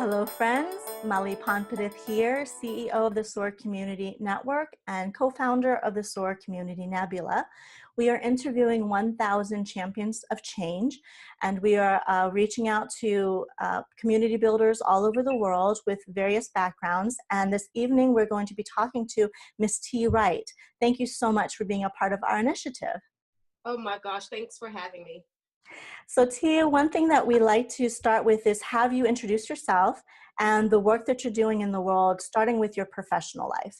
Hello friends, Mali Panpadith here, CEO of the SOAR Community Network and co-founder of the SOAR Community Nebula. We are interviewing 1,000 champions of change, and we are reaching out to community builders all over the world with various backgrounds. And this evening we're going to be talking to Miss Tee Wright. Thank you so much for being a part of our initiative. Oh my gosh, thanks for having me. So Tia, one thing that we like to start with is have you introduce yourself and the work that you're doing in the world, starting with your professional life.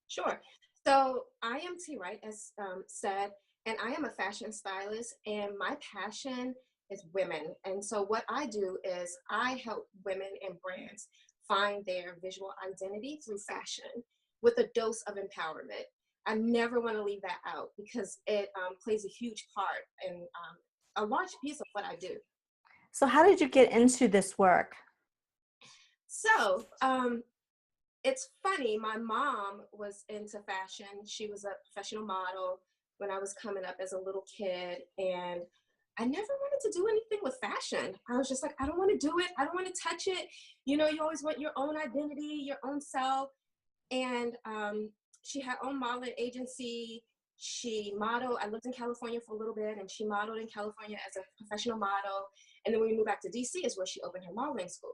Sure. So I am Tee Wright, as said, and I am a fashion stylist, and my passion is women. And so what I do is I help women and brands find their visual identity through fashion with a dose of empowerment. I never want to leave that out because it plays a huge part in a large piece of what I do. So how did you get into this work? So it's funny, my mom was into fashion. She was a professional model when I was coming up as a little kid, and I never wanted to do anything with fashion. I was just like, I don't want to do it. I don't want to touch it. You know, you always want your own identity, your own self. And she had her own modeling agency. She modeled. I lived in California for a little bit, and she modeled in California as a professional model. And then when we moved back to DC is where she opened her modeling school.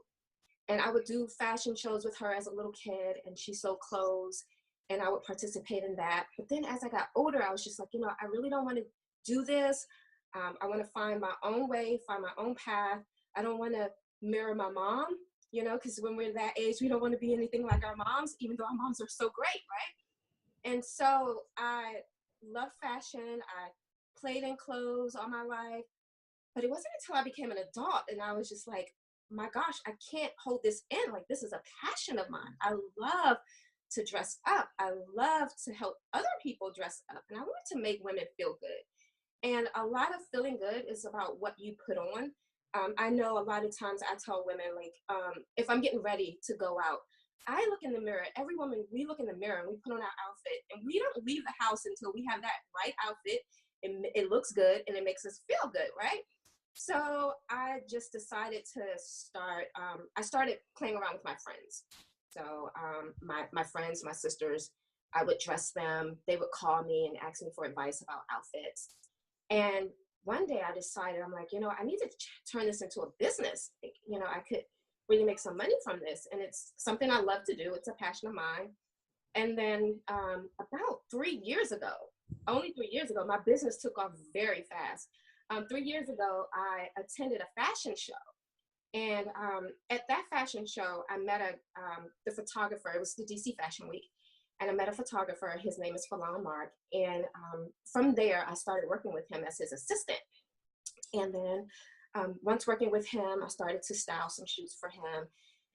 And I would do fashion shows with her as a little kid, and she sewed clothes, and I would participate in that. But then as I got older, I was just like, you know, I really don't want to do this. I want to find my own way, find my own path. I don't want to mirror my mom, you know, because when we're that age, we don't want to be anything like our moms, even though our moms are so great, right? And so I love fashion. I played in clothes all my life, but it wasn't until I became an adult and I was just like, my gosh, I can't hold this in. Like, this is a passion of mine. I love to dress up. I love to help other people dress up. And I wanted to make women feel good. And a lot of feeling good is about what you put on. I know a lot of times I tell women, like, if I'm getting ready to go out, I look in the mirror. Every woman, we look in the mirror and we put on our outfit, and we don't leave the house until we have that right outfit. It looks good and it makes us feel good, right? So I just decided to start, I started playing around with my friends. So my friends, my sisters, I would dress them. They would call me and ask me for advice about outfits. And one day I decided, I'm like, you know, I need to turn this into a business. You know, I could really make some money from this. And it's something I love to do. It's a passion of mine. And then about 3 years ago, only 3 years ago, my business took off very fast. 3 years ago, I attended a fashion show. And at that fashion show, I met the photographer. It was the DC Fashion Week. And I met a photographer. His name is Falon Mark. And from there, I started working with him as his assistant. And then once working with him, I started to style some shoes for him.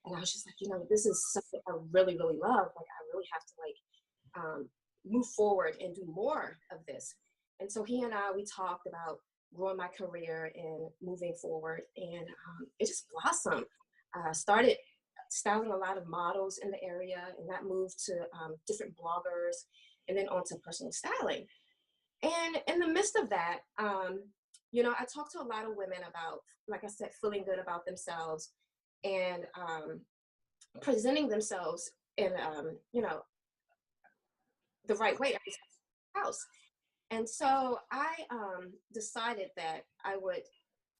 And I was just like, you know, this is something I really, really love. Like, I really have to, like, move forward and do more of this. And so he and we talked about growing my career and moving forward. And it just blossomed. I started styling a lot of models in the area, and that moved to different bloggers and then on to personal styling. And in the midst of that, you know, I talked to a lot of women about, like I said, feeling good about themselves and presenting themselves in, you know, the right way every house. And so I decided that I would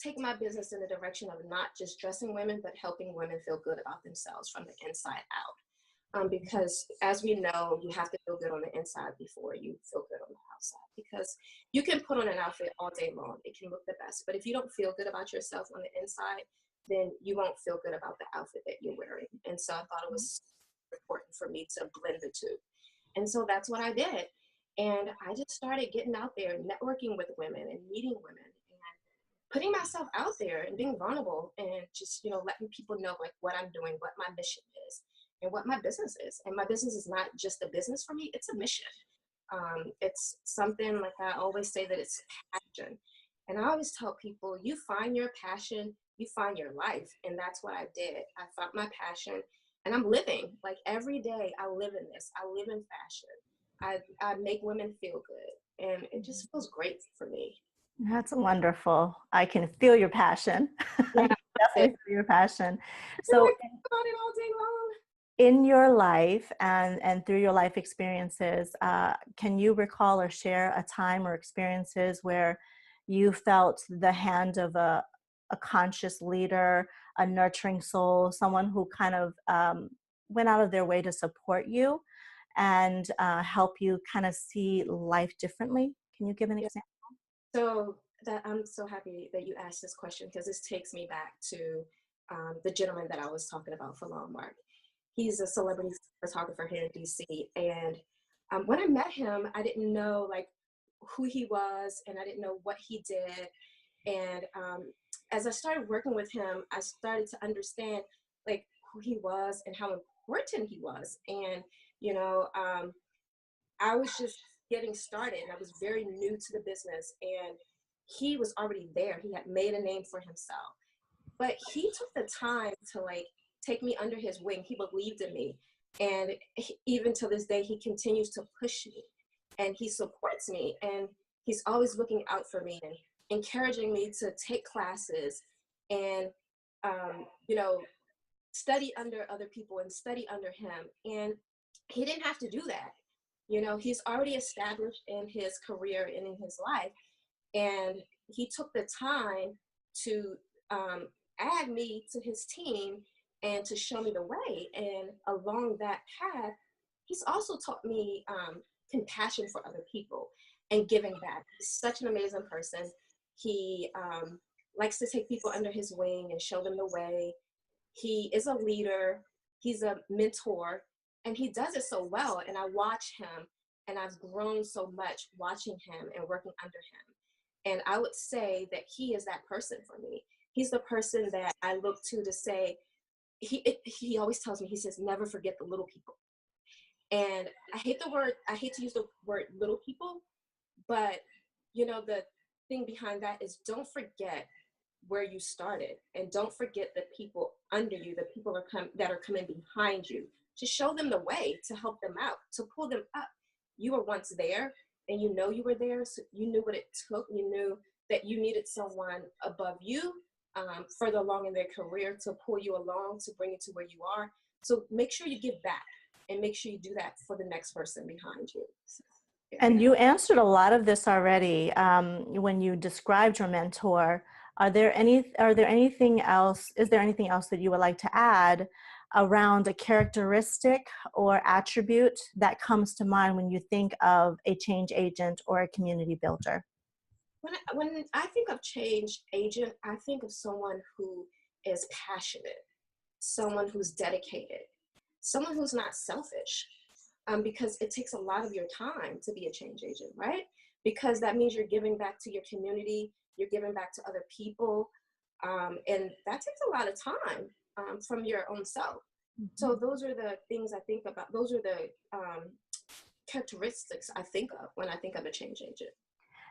take my business in the direction of not just dressing women, but helping women feel good about themselves from the inside out. Because as we know, you have to feel good on the inside before you feel good on the outside. Because you can put on an outfit all day long. It can look the best. But if you don't feel good about yourself on the inside, then you won't feel good about the outfit that you're wearing. And so I thought it was important for me to blend the two. And so that's what I did. And I just started getting out there, networking with women and meeting women and putting myself out there and being vulnerable and just, you know, letting people know, like, what I'm doing, what my mission is and what my business is. And my business is not just a business for me, it's a mission. It's something, like I always say, that it's passion. And I always tell people, you find your passion, you find your life. And that's what I did. I found my passion and I'm living, like, every day I live in this. I live in fashion. I make women feel good, and it just feels great for me. That's wonderful. I can feel your passion. Yeah. It's your passion. I So think about it all day long. in your life and through your life experiences, can you recall or share a time or experiences where you felt the hand of a conscious leader, a nurturing soul, someone who kind of went out of their way to support you and help you kind of see life differently? Can you give an Yeah. example? So that I'm so happy that you asked this question because this takes me back to the gentleman that I was talking about for Longmark. He's a celebrity photographer here in DC, and when I met him, I didn't know like who he was, and I didn't know what he did. And as I started working with him, I started to understand like who he was and how important he was. And you know, I was just getting started, and I was very new to the business, and he was already there. He had made a name for himself, but he took the time to like take me under his wing. He believed in me, and even to this day he continues to push me, and he supports me, and he's always looking out for me and encouraging me to take classes and you know, study under other people and study under him. And he didn't have to do that. You know, he's already established in his career and in his life, and he took the time to add me to his team and to show me the way. And along that path, he's also taught me compassion for other people and giving back. He's such an amazing person. He likes to take people under his wing and show them the way. He is a leader, he's a mentor, and he does it so well. And I watch him, and I've grown so much watching him and working under him. And I would say that he is that person for me. He's the person that I look to say, he always tells me, he says, never forget the little people. And I hate to use the word little people, but you know, the thing behind that is don't forget where you started, and don't forget the people under you, the people that are coming behind you, to show them the way, to help them out, to pull them up. You were once there, and you know you were there, so you knew what it took. You knew that you needed someone above you, further along in their career, to pull you along, to bring you to where you are. So make sure you give back, and make sure you do that for the next person behind you. So, yeah. And you answered a lot of this already when you described your mentor. Is there anything else that you would like to add around a characteristic or attribute that comes to mind when you think of a change agent or a community builder? When I think of change agent, I think of someone who is passionate, someone who's dedicated, someone who's not selfish, because it takes a lot of your time to be a change agent, right? Because that means you're giving back to your community, you're giving back to other people, and that takes a lot of time from your own self. So those are the things I think about. Those are the characteristics I think of when I think of a change agent.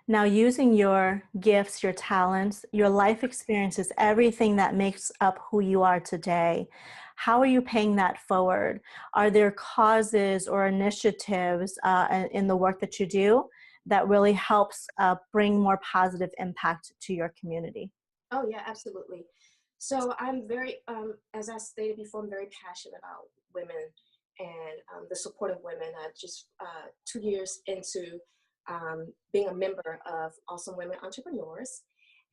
Now, using your gifts, your talents, your life experiences, everything that makes up who you are today, how are you paying that forward? Are there causes or initiatives in the work that you do that really helps bring more positive impact to your community? Oh yeah, absolutely. So I'm very, as I stated before, I'm very passionate about women and the support of women. I just 2 years into being a member of Awesome Women Entrepreneurs,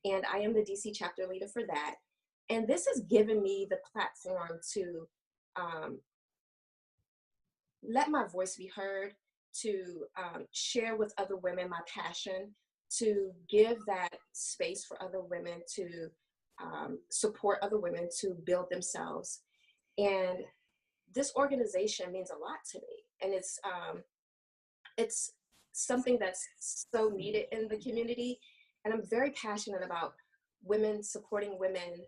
and I am the DC chapter leader for that. And this has given me the platform to um, let my voice be heard, to share with other women my passion, to give that space for other women to support other women to build themselves. And this organization means a lot to me, and it's something that's so needed in the community. And I'm very passionate about women supporting women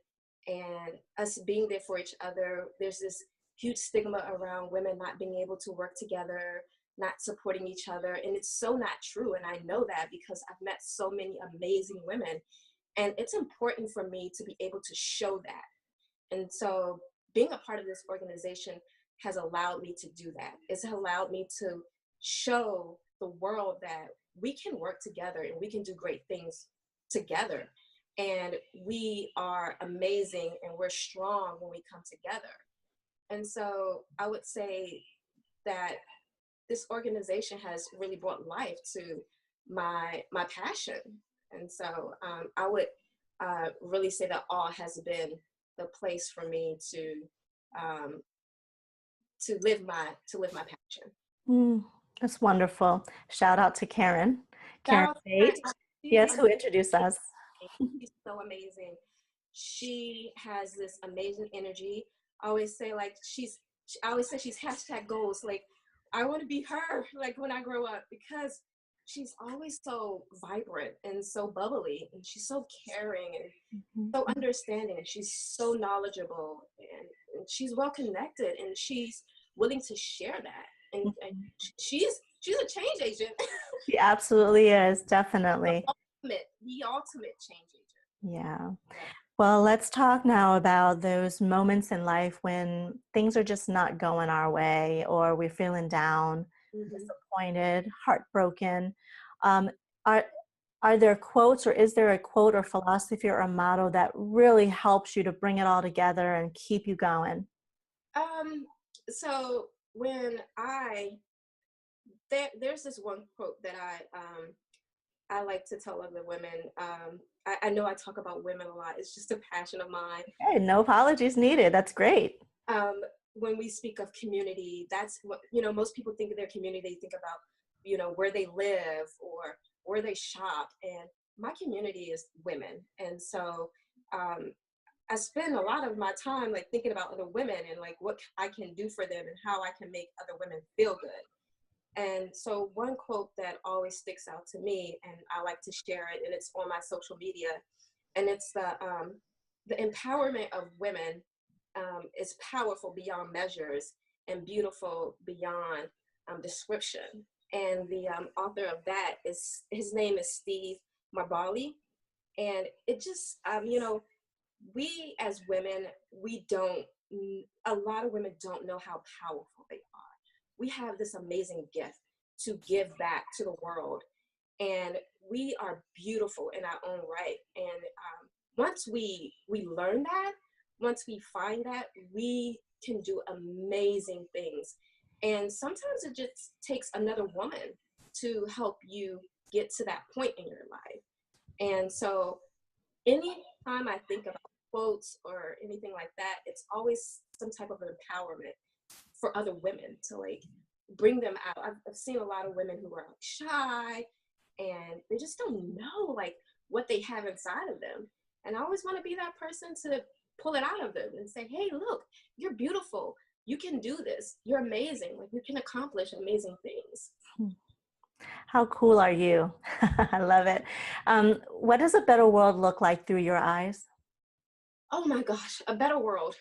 and us being there for each other. There's this huge stigma around women not being able to work together, not supporting each other. And it's so not true. And I know that because I've met so many amazing women. And it's important for me to be able to show that. And so being a part of this organization has allowed me to do that. It's allowed me to show the world that we can work together and we can do great things together. and we are amazing and we're strong when we come together. And so I would say that this organization has really brought life to my passion. And so I would really say that all has been the place for me um, to live my passion. Mm, that's wonderful. Shout out to Karen, Shout Karen out to Karen. Tate. She's Yes, who introduced amazing. us. She's so amazing. She has this amazing energy. I always say like I always say she's hashtag goals. Like I want to be her like when I grow up, because she's always so vibrant and so bubbly, and she's so caring and Mhm. so understanding, and she's so knowledgeable, and she's well connected, and she's willing to share that. And she's a change agent. She absolutely is, definitely. The ultimate change agent. Yeah. Yeah. Well, let's talk now about those moments in life when things are just not going our way, or we're feeling down, Mhm. disappointed, heartbroken. Um, are are there quotes, or is there a quote or philosophy or a motto that really helps you to bring it all together and keep you going? So when there's this one quote that I like to tell other women. I know I talk about women a lot. It's just a passion of mine. Hey, no apologies needed. That's great. Um, when we speak of community, that's what, most people think of their community. They think about, where they live or where they shop. And my community is women. And so um, I spend a lot of my time like thinking about other women and like what I can do for them and how I can make other women feel good. And so one quote that always sticks out to me, and I like to share it, and it's on my social media, and it's the empowerment of women is powerful beyond measures and beautiful beyond description. And the author of that is, his name is Steve Marbali. And it just, we as women, we don't, a lot of women don't know how powerful they are. We have this amazing gift to give back to the world, and we are beautiful in our own right. And once we learn that, once we find that, we can do amazing things. And sometimes it just takes another woman to help you get to that point in your life. And so anytime I think about quotes or anything like that, it's always some type of empowerment for other women to like bring them out. I've seen a lot of women who are like shy and they just don't know like what they have inside of them. And I always want to be that person to pull it out of them and say, hey, look, you're beautiful. You can do this. You're amazing. Like you can accomplish amazing things. How cool are you? I love it. What does a better world look like through your eyes? Oh my gosh, a better world.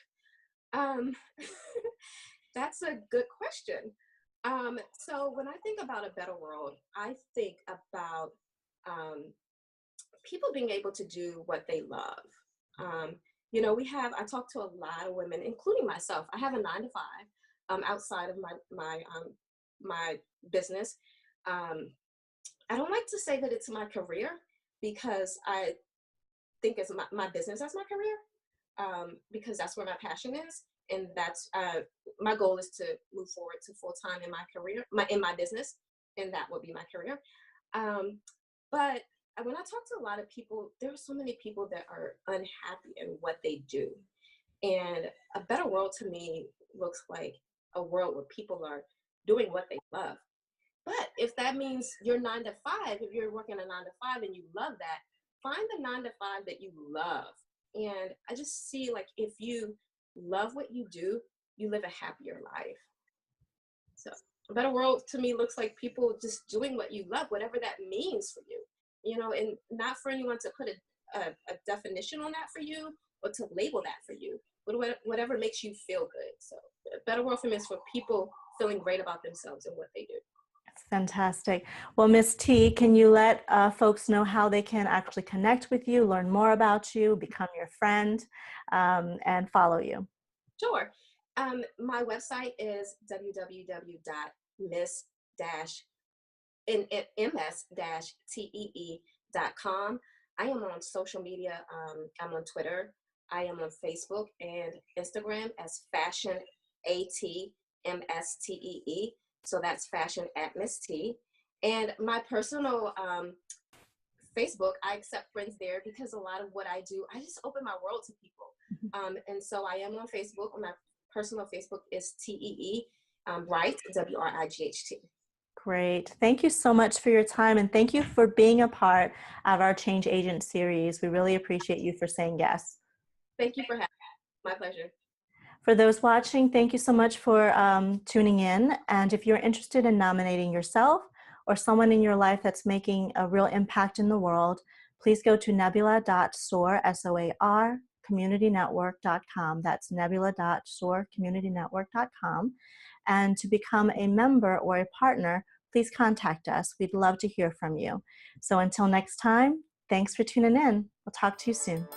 Um, that's a good question. So when I think about a better world, I think about um, people being able to do what they love. Um, I talk to a lot of women, including myself. I have a 9 to 5 outside of my business. Um, I don't like to say that it's my career because I think it's my business as my career, because that's where my passion is. And that's my goal is to move forward to full time in my career, in my business, and that will be my career. Um, but when I talk to a lot of people, there are so many people that are unhappy in what they do. And a better world to me looks like a world where people are doing what they love. But if that means you're 9 to 5, if you're working a 9 to 5 and you love that, find the 9 to 5 that you love. And I just see like if you love what you do, you live a happier life. So a better world to me looks like people just doing what you love, whatever that means for you, and not for anyone to put a definition on that for you or to label that for you, but whatever makes you feel good. So a better world for me is for people feeling great about themselves and what they do. That's fantastic. Well, Miss T, can you let folks know how they can actually connect with you, learn more about you, become your friend, and follow you? Sure. My website is www.miss-ms-tee.com. I am on social media. I'm on Twitter. I am on Facebook and Instagram as Fashion ATMSTEE. So that's Fashion at Miss T. And my personal Facebook, I accept friends there because a lot of what I do, I just open my world to people. And so I am on Facebook. My personal Facebook is TEE Wright, WRIGHT. Great. Thank you so much for your time, and thank you for being a part of our Change Agent series. We really appreciate you for saying yes. Thank you for having me. My pleasure. For those watching, thank you so much for tuning in. And if you're interested in nominating yourself or someone in your life that's making a real impact in the world, please go to nebula.soar, S-O-A-R, communitynetwork.com. That's nebula.soarcommunitynetwork.com. And to become a member or a partner, please contact us. We'd love to hear from you. So until next time, thanks for tuning in. We'll talk to you soon.